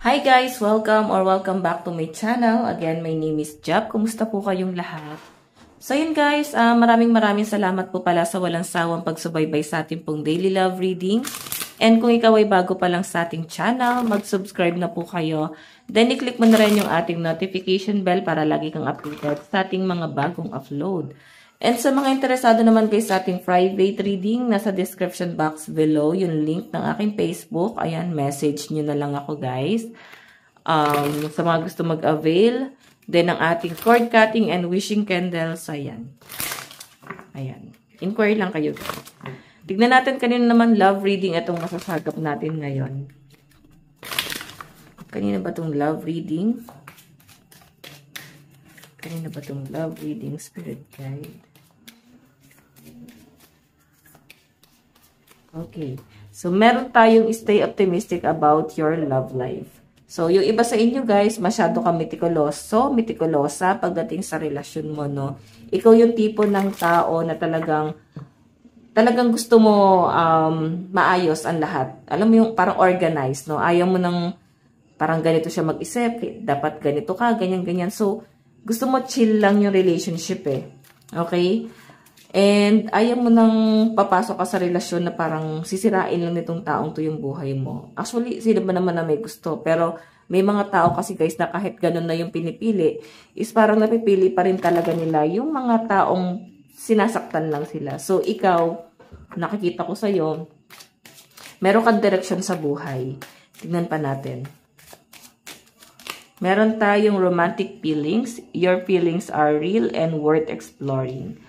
Hi guys! Welcome back to my channel. Again, my name is Jab. Kumusta po kayong lahat? So yun guys, maraming salamat po pala sa walang sawang pagsubaybay sa ating pong daily love reading. And kung ikaw ay bago pa lang sa ating channel, mag-subscribe na po kayo. Then i-click mo na rin yung ating notification bell para lagi kang updated sa ating mga bagong upload. And sa mga interesado naman guys sa ating private reading, nasa description box below yung link ng aking Facebook. Ayan, message nyo na lang ako guys. Sa mga gusto mag-avail. Then ang ating cord cutting and wishing candles. Ayan. Ayan. Inquiry lang kayo guys. Tignan natin kanina naman love reading itong masasagap natin ngayon. Kanina ba itong love reading? Kanina ba itong love reading spirit guide? Okay. So, meron tayong stay optimistic about your love life. So, yung iba sa inyo guys, masyado ka mitikulosa pagdating sa relasyon mo, no? Ikaw yung tipo ng tao na talagang gusto mo maayos ang lahat. Alam mo yung parang organized, no? Ayaw mo ng parang ganito siya mag-isip, dapat ganito ka, ganyan. So, gusto mo chill lang yung relationship eh. Okay? And ayaw mo nang papasok ka sa relasyon na parang sisirain lang nitong taong to yung buhay mo. Actually, sila ba naman na may gusto? Pero may mga tao kasi guys na kahit ganun na yung pinipili, is parang napipili pa rin talaga nila yung mga taong sinasaktan lang sila. So, ikaw, nakikita ko sa'yo, meron kang direction sa buhay. Tignan pa natin. Meron tayong romantic feelings. Your feelings are real and worth exploring.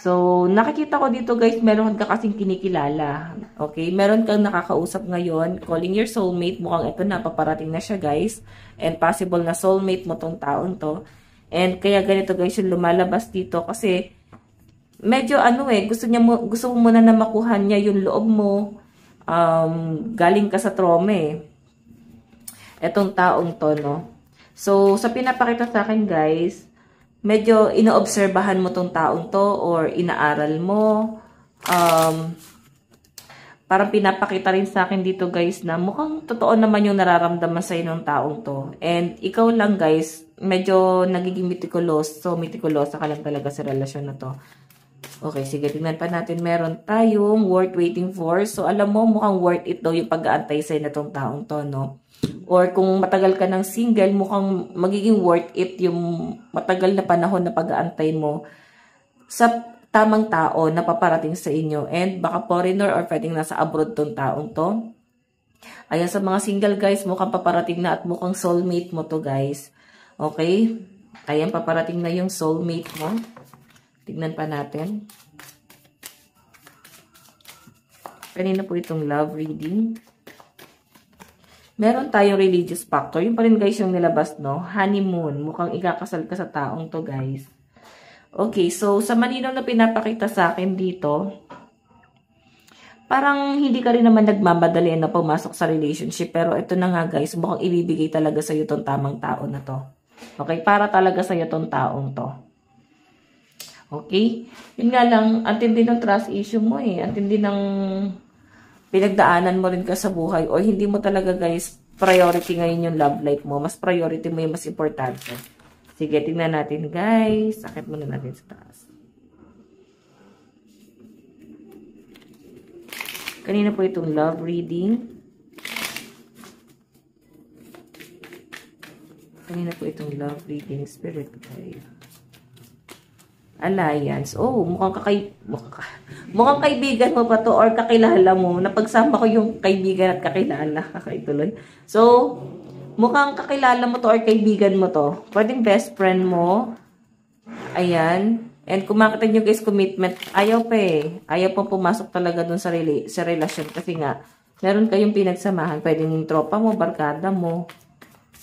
So, nakikita ko dito guys, meron ka kasing kinikilala. Okay? Meron kang nakakausap ngayon, calling your soulmate. Mukhang ito na, paparating na siya guys. And possible na soulmate mo tong taon to. And kaya ganito guys yung lumalabas dito kasi medyo gusto mo muna na makuha niya yung loob mo. Galing ka sa trauma eh. Etong taong to, no? So, sa pinapakita sa akin guys, medyo inoobserbahan mo tong taong to or inaaral mo. Parang pinapakita rin sa akin dito guys na mukhang totoo naman yung nararamdaman sa'yo ng taong to. And ikaw lang guys, medyo nagiging mitikulosa ka lang talaga sa relasyon na to. Okay, sige, tingnan pa natin. Meron tayong worth waiting for. So, alam mo, mukhang worth it daw yung pag-aantay sa'yo na tong taong to, no? Or kung matagal ka ng single, mukhang magiging worth it yung matagal na panahon na pag-aantay mo sa tamang tao na paparating sa inyo. And baka foreigner or pwedeng nasa abroad tong taong to. Ayan, sa mga single guys, mukhang paparating na at mukhang soulmate mo to guys. Okay? Ayan, paparating na yung soulmate mo. Tignan pa natin. Kanina po itong love reading. Meron tayong religious factor. Yung pa rin guys yung nilabas, no? Honeymoon. Mukhang ikakasal ka sa taong to, guys. Okay, so sa malinaw na pinapakita sa akin dito, parang hindi ka rin naman nagmamadali na pumasok sa relationship. Pero ito na nga, guys. Mukhang ibibigay talaga sa'yo tong tamang tao na to. Okay, para talaga sa'yo tong taong to. Okay? Yun nga lang, antindi ng trust issue mo eh. Antindi ng pinagdaanan mo rin ka sa buhay o hindi mo talaga guys priority ngayon yung love life mo. Mas priority mo yung mas importante. Sige, tingnan natin guys. Akit muna natin sa taas. Kanina po itong love reading. Kanina po itong love reading spirit guys. Alliance. Oh, mukhang kaibigan mo pa to or kakilala mo. Napagsama ko yung kaibigan at kakilala. Kakaituloy. So, mukhang kakilala mo to or kaibigan mo to. Pwedeng best friend mo. Ayan. And kung makita nyo guys, commitment, ayaw pa eh. Ayaw pang pumasok talaga dun sa relasyon. Kasi nga, meron kayong pinagsamahan. Pwedeng yung tropa mo, barkada mo.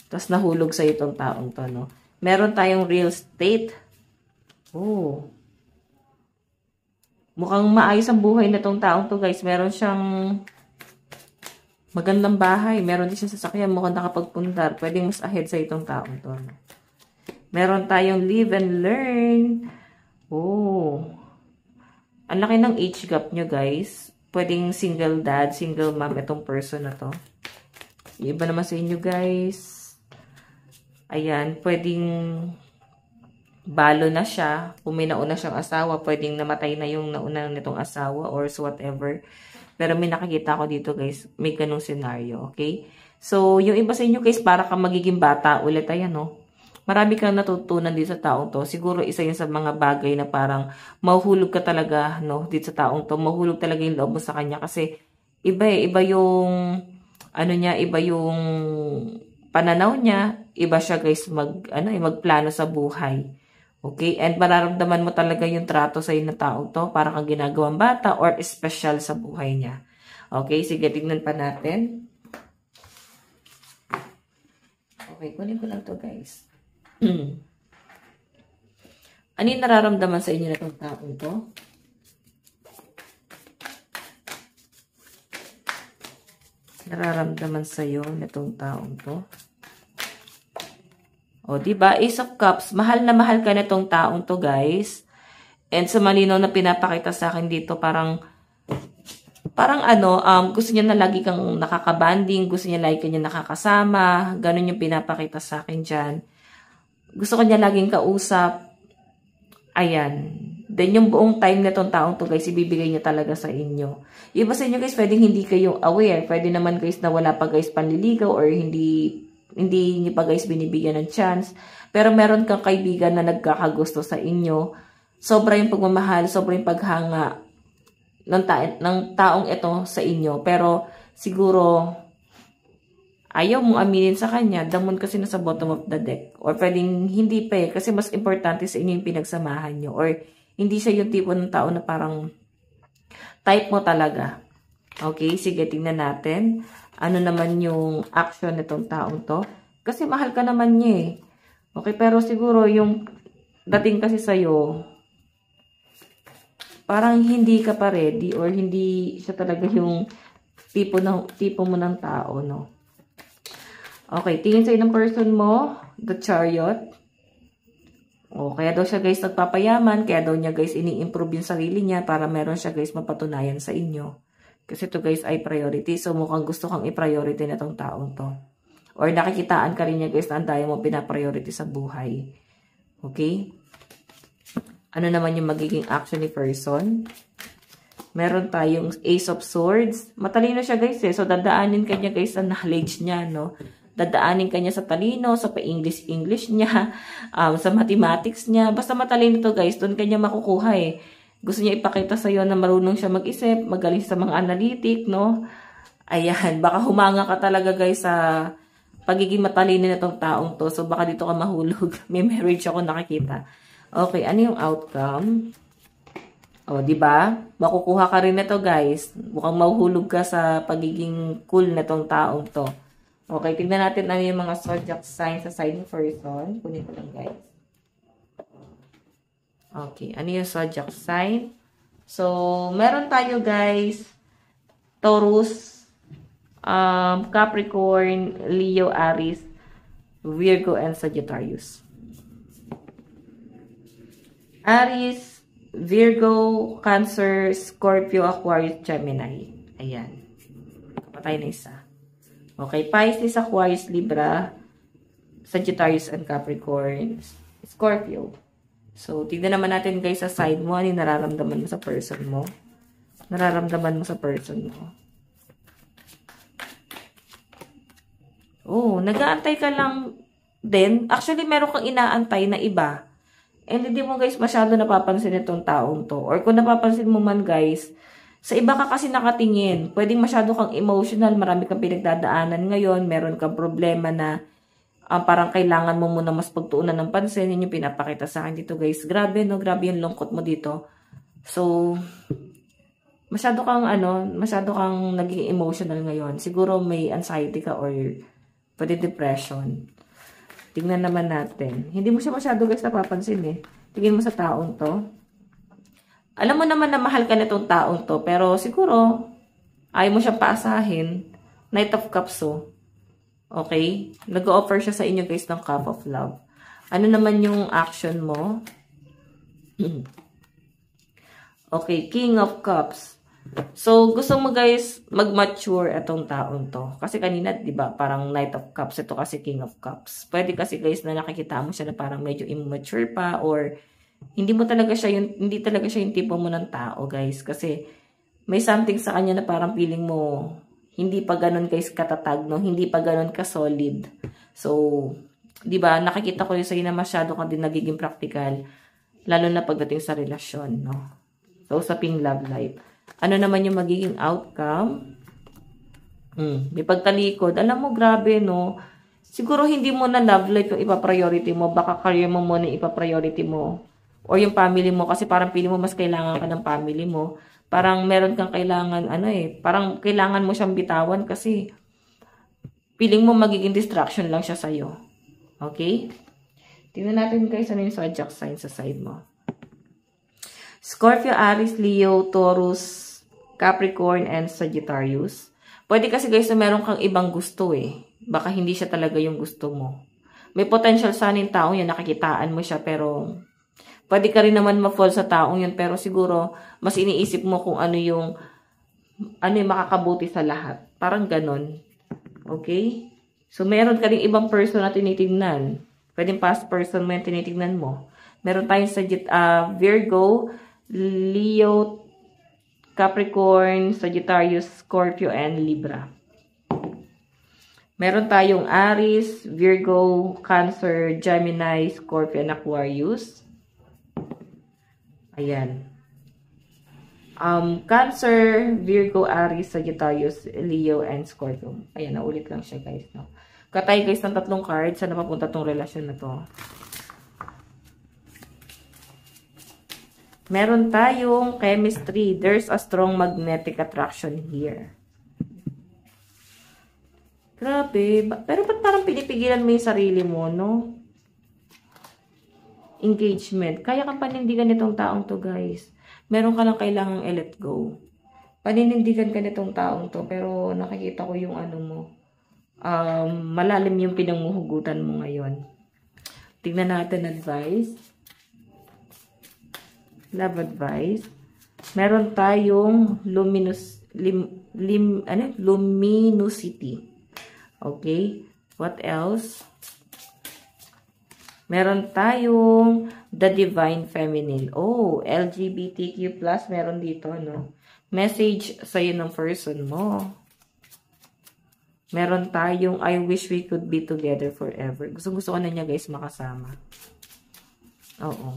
Tapos nahulog sa itong taong to, no? Meron tayong real estate. Oh. Mukhang maayos ang buhay na tong taong to guys. Meron siyang magandang bahay. Meron din siyang sasakyan. Mukhang nakapagpundar. Pwedeng mas ahead sa itong taong to. Meron tayong live and learn. Oh. Ang laki ng age gap nyo guys. Pwedeng single dad, single mom itong person na to. Yung iba naman sa inyo, guys, ayan, pwedeng balo na siya. Kung may nauna siyang asawa, pwedeng namatay na yung nauna nitong asawa or so whatever. Pero may nakikita ko dito, guys, may ganung scenario, okay? So, yung iba sa inyo, guys, para kang magiging bata ulit, ayan, no? Marami kang natutunan dito sa taong to. Siguro isa yun sa mga bagay na parang mahuhulog ka talaga, no? Dito sa taong to. Mahuhulog talaga yung loob mo sa kanya kasi iba iba yung ano niya, iba yung pananaw niya, iba siya, guys, magplano sa buhay. Okay? And mararamdaman mo talaga yung trato sa na taong to, para kang ginagawang bata or special sa buhay niya. Okay? Sige, tignan pa natin. Okay, kunin ko lang to, guys. Ano yung nararamdaman sa inyo na itong taong to? Nararamdaman sa iyo nitong taong to? O, diba? Ace of Cups. Mahal na mahal ka nitong taong to, guys. And sa malinaw na pinapakita sa akin dito, parang gusto niya na lagi kang nakakabanding, gusto niya lagi kanya nakakasama, ganun yung pinapakita sa akin dyan. Gusto ko niya laging kausap. Ayan. Then, yung buong time na itong taong to, guys, ibibigay niya talaga sa inyo. Yung iba sa inyo, guys, pwedeng hindi kayo aware. Pwede naman, guys, na wala pa, guys, panliligaw or hindi niyo pa, guys, binibigyan ng chance. Pero meron kang kaibigan na nagkakagusto sa inyo. Sobra yung pagmamahal, sobra yung paghanga ng taong ito sa inyo. Pero, siguro, ayaw mong aminin sa kanya, damon kasi nasa bottom of the deck. Or pwedeng hindi pa kasi mas importante sa inyo yung pinagsamahan nyo. Or hindi siya yung tipo ng tao na parang type mo talaga. Okay, sige, tingnan natin. Ano naman yung action nitong taong to? Kasi mahal ka naman niya eh. Okay, pero siguro yung dating kasi sa'yo, parang hindi ka pa ready or hindi siya talaga yung tipo mo ng tao, no? Okay, tingin sa'yo ng person mo, the Chariot. O, kaya daw siya, guys, nagpapayaman, kaya daw niya, guys, ini-improve yung sarili niya para meron siya, guys, mapatunayan sa inyo. Kasi to, guys, ay priority. So, mukhang gusto kang i-priority na tong taong to. Or nakikitaan ka rin niya, guys, na andayan mo pina-priority sa buhay. Okay? Ano naman yung magiging action ni person? Meron tayong Ace of Swords. Matalino siya, guys, eh. So, dadaanin ka niya, guys, sa knowledge niya, no? Dadaanin ka niya sa talino, sa pa-English niya, sa mathematics niya. Basta matalino to, guys. Doon ka niya makukuha, eh. Gusto niya ipakita sa iyo na marunong siya mag-isip, magaling sa mga analytic, no? Ayan, baka humanga ka talaga, guys, sa pagiging matalino nitong taong to. So, baka dito ka mahulog. May marriage ako nakikita. Okay, ano yung outcome? O, di ba? Makukuha ka rin nito, guys. Mukhang mahuhulog ka sa pagiging cool nitong taong to. Okay, tignan natin ano yung mga zodiac signs sa side ng person. Kunin ko lang, guys. Okay, ano yung zodiac sign? So, meron tayo, guys, Taurus, Capricorn, Leo, Aries, Virgo, and Sagittarius. Aries, Virgo, Cancer, Scorpio, Aquarius, Gemini. Ayan. Kapatay na isa. Okay, Pisces, Aquarius, Libra, Sagittarius, and Capricorn, Scorpio. So, tignan naman natin, guys, sa side mo, ano yung nararamdaman mo sa person mo. Nararamdaman mo sa person mo. Oh, nag-aantay ka lang din. Actually, meron kang inaantay na iba. And hindi mo, guys, masyado napapansin itong taong to. Or kung napapansin mo man, guys, sa iba ka kasi nakatingin. Pwedeng masyado kang emotional, marami kang pinagdadaanan ngayon, meron kang problema na parang kailangan mo muna mas pagtuunan ng pansin. Yun yung pinapakita sa akin dito, guys. Grabe, no? Grabe yung lungkot mo dito. So, masyado kang naging emotional ngayon. Siguro may anxiety ka or pwede depression. Tingnan naman natin. Hindi mo siya masyado, guys, napapansin eh. Tingin mo sa taong to. Alam mo naman na mahal ka na itong taong to, pero siguro, ayaw mo siyang paasahin. Knight of Cups, oh. Okay? Nag-o-offer siya sa inyo, guys, ng cup of love. Ano naman yung action mo? Okay, King of Cups. So, gusto mo guys, mag-mature itong taong to. Kasi kanina, di ba, parang Knight of Cups. Ito kasi King of Cups. Pwede kasi guys na nakikita mo siya na parang medyo immature pa or hindi talaga siya yung tipo mo ng tao guys. Kasi may something sa kanya na parang feeling mo hindi pa ganun guys katatag, no? Hindi pa ganun ka-solid. So, di ba, nakikita ko yung sa'yo na masyado ka din nagiging practical. Lalo na pagdating sa relasyon, no? So, usaping love life. Ano naman yung magiging outcome? May pagtalikod. Alam mo, grabe, no? Siguro hindi mo na love life yung ipa-priority mo. Baka career mo muna ipa-priority mo. Or yung family mo. Kasi parang pili mo mas kailangan ka ng family mo. Parang meron kang kailangan, parang kailangan mo siyang bitawan kasi piling mo magiging distraction lang siya sa'yo. Okay? Tingnan natin guys, ano yung zodiac sign sa side mo. Scorpio, Aries, Leo, Taurus, Capricorn, and Sagittarius. Pwede kasi guys na meron kang ibang gusto eh. Baka hindi siya talaga yung gusto mo. May potential sana yung taong yan, nakikitaan mo siya, pero pwede ka rin naman ma-fall sa taong yun, pero siguro mas iniisip mo kung ano yung makakabuti sa lahat. Parang ganon. Okay? So, meron ka rin ibang person na tinitignan. Pwedeng past person mo yung tinitignan mo. Meron tayong Virgo, Leo, Capricorn, Sagittarius, Scorpio, and Libra. Meron tayong Aries, Virgo, Cancer, Gemini, Scorpio, and Aquarius. Ayan. Cancer, Virgo, Aries, Sagittarius, Leo, and Scorpio. Ayan, naulit lang siya guys. No? Katay guys ng 3 cards. Saan napapunta tong relasyon na to? Meron tayong chemistry. There's a strong magnetic attraction here. Grabe. Pero ba't parang pinipigilan mo yung sarili mo, no? Engagement. Kaya kang panindigan nitong taong to, guys. Meron ka lang kailangang i-let go. Paninindigan ka nitong taong to, pero nakikita ko yung mo. Malalim yung pinanguhugutan mo ngayon. Tignan natin advice. Love advice. Meron tayong luminosity. Okay? What else? Meron tayong the divine feminine. Oh, LGBTQ+, meron dito, no? Message sa'yo ng person mo. Meron tayong I wish we could be together forever. Gusto ko na niya, guys, makasama. Oo.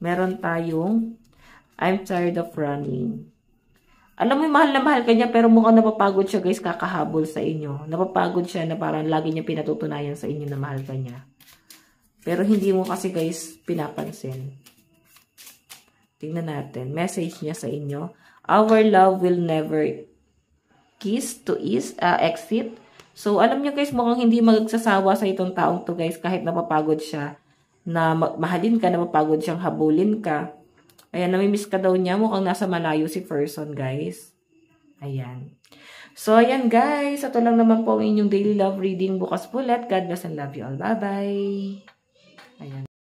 Meron tayong I'm tired of running. Alam mo, mahal na mahal ka niya, pero mukhang napapagod siya, guys, kakahabol sa inyo. Napapagod siya na parang lagi niya pinatutunayan sa inyo na mahal ka niya. Pero hindi mo kasi, guys, pinapansin. Tingnan natin. Message niya sa inyo. Our love will never exit. So, alam niyo, guys, mukhang hindi magsasawa sa itong taong to, guys, kahit napapagod siya. Na mahalin ka, napapagod siyang habulin ka. Ayan, namimiss ka daw niya. Mukhang nasa malayo si person, guys. Ayan. So, ayan, guys. Ito lang naman po ang inyong daily love reading bukas po ulit. God bless and love you all. Bye-bye. Ayan.